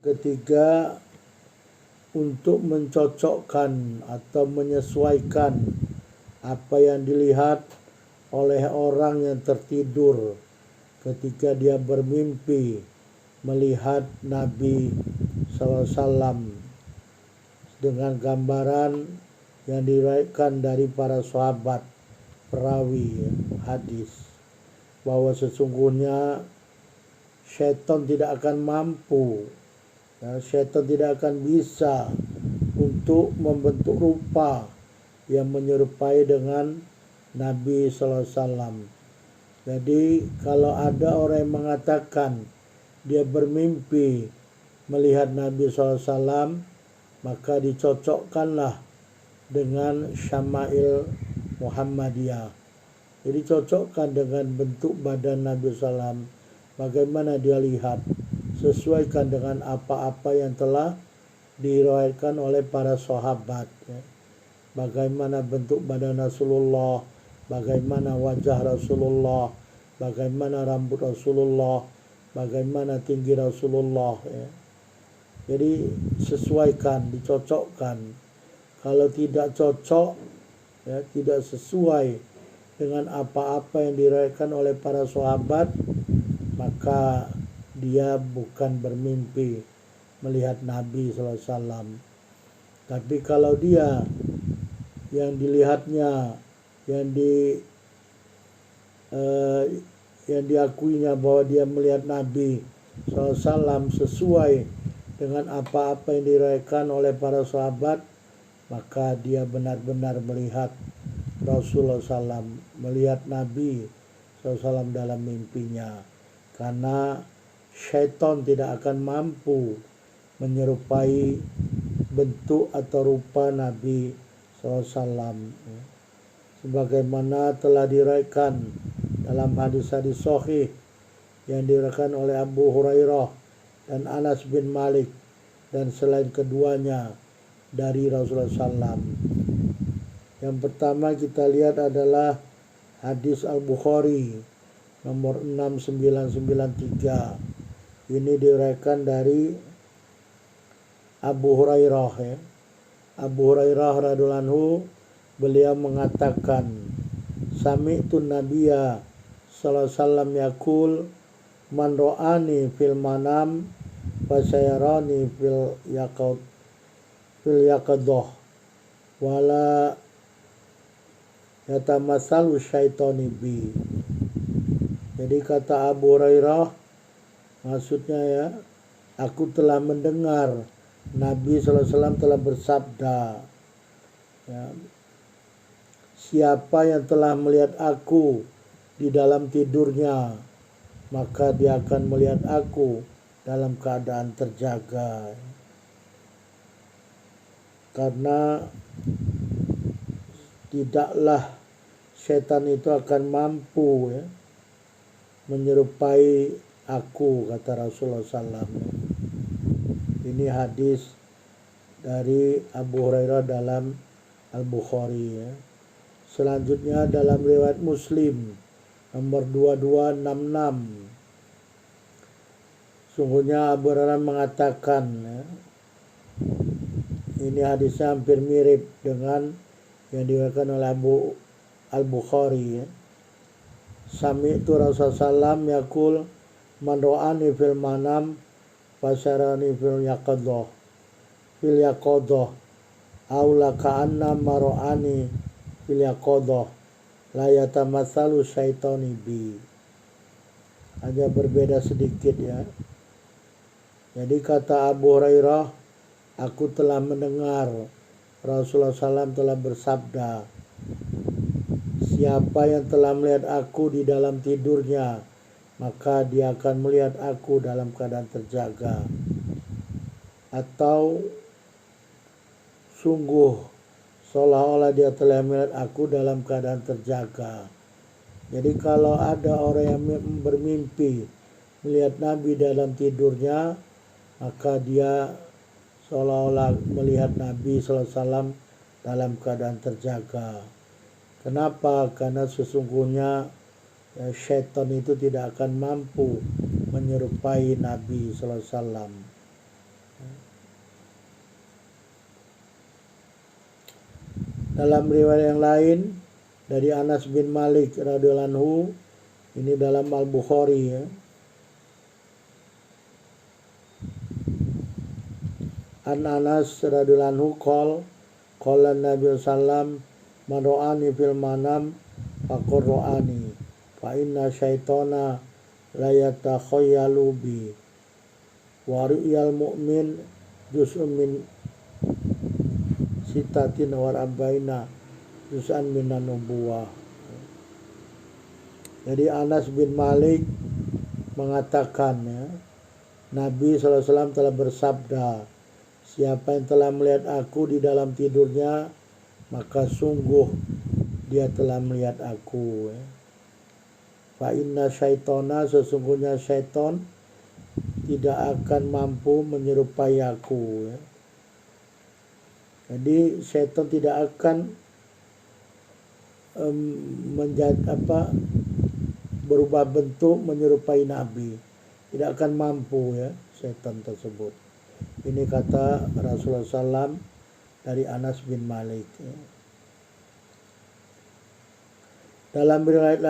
Ketiga, untuk mencocokkan atau menyesuaikan apa yang dilihat oleh orang yang tertidur ketika dia bermimpi melihat Nabi SAW dengan gambaran yang diriwayatkan dari para sahabat perawi hadis, bahwa sesungguhnya syaitan tidak akan mampu, syaitan tidak akan bisa untuk membentuk rupa yang menyerupai dengan Nabi SAW. Jadi kalau ada orang yang mengatakan dia bermimpi melihat Nabi SAW, maka dicocokkanlah dengan Syama'il Muhammadiyah. Jadi cocokkan dengan bentuk badan Nabi SAW, bagaimana dia lihat, sesuaikan dengan apa-apa yang telah diriwayatkan oleh para sahabat. Bagaimana bentuk badan Rasulullah, bagaimana wajah Rasulullah, bagaimana rambut Rasulullah, bagaimana tinggi Rasulullah. Jadi sesuaikan, dicocokkan. Kalau tidak cocok, tidak sesuai dengan apa-apa yang diriwayatkan oleh para sahabat, maka dia bukan bermimpi melihat Nabi SAW. Tapi kalau dia yang dilihatnya, yang diakuinya bahwa dia melihat Nabi SAW sesuai dengan apa-apa yang diriwayatkan oleh para sahabat, maka dia benar-benar melihat Rasulullah SAW, melihat Nabi SAW dalam mimpinya. Karena syaitan tidak akan mampu menyerupai bentuk atau rupa Nabi SAW. Sebagaimana telah diriwayatkan dalam hadis-hadis sahih yang diriwayatkan oleh Abu Hurairah dan Anas bin Malik dan selain keduanya dari Rasulullah SAW. Yang pertama kita lihat adalah hadis Al-Bukhari nomor 6993. Ini diriwayatkan dari Abu Hurairah. Abu Hurairah radhiyallahu anhu, beliau mengatakan, sami'tu Nabiyya sallallahu alaihi wasallam yaqul, man ra'ani fil manam fasayarani fil yaqadah wala yatamassalu syaitani bi. Jadi kata Abu Hurairah, maksudnya aku telah mendengar Nabi SAW telah bersabda, siapa yang telah melihat aku di dalam tidurnya, maka dia akan melihat aku dalam keadaan terjaga. Karena tidaklah setan itu akan mampu menyerupai aku, kata Rasulullah SAW. Ini hadis dari Abu Hurairah dalam Al-Bukhari. Selanjutnya dalam riwayat Muslim nomor 2266. Sungguhnya Abu Hurairah mengatakan, ini hadisnya hampir mirip dengan yang diriwayatkan oleh Abu Al-Bukhari. Sami'tu Rasulullah SAW yaqul, man ra'ani fil manam fasarani fil yaqadah aw la ka'anna mar'ani fil yaqadah la yatamatsalu syaitani bi. Hanya berbeda sedikit ya. Jadi kata Abu Hurairah, aku telah mendengar Rasulullah SAW telah bersabda, siapa yang telah melihat aku di dalam tidurnya, maka dia akan melihat aku dalam keadaan terjaga. Atau sungguh seolah-olah dia telah melihat aku dalam keadaan terjaga. Jadi kalau ada orang yang bermimpi melihat Nabi dalam tidurnya, maka dia seolah-olah melihat Nabi SAW dalam keadaan terjaga. Kenapa? Karena sesungguhnya syaitan itu tidak akan mampu menyerupai Nabi SAW. Dalam riwayat yang lain dari Anas bin Malik radhiyallahu anhu, ini dalam Al-Bukhari ya. An Anas radhiyallahu anhu qala Nabi sallam man ra'ani fil manam faqur ra'ani fa inna syaitana la yatakhayyalu bi wa ru'yal mu'min juz'un min sitatin wa arba'ina juz'an minan nubuwah. Jadi Anas bin Malik mengatakan ya, Nabi SAW telah bersabda, siapa yang telah melihat aku di dalam tidurnya, maka sungguh dia telah melihat aku. Fa inna syaitona, sesungguhnya syaiton tidak akan mampu menyerupai aku. Jadi syaitan tidak akan berubah bentuk menyerupai Nabi, tidak akan mampu ya syaitan tersebut. Ini kata Rasulullah SAW dari Anas bin Malik. Dalam riwayat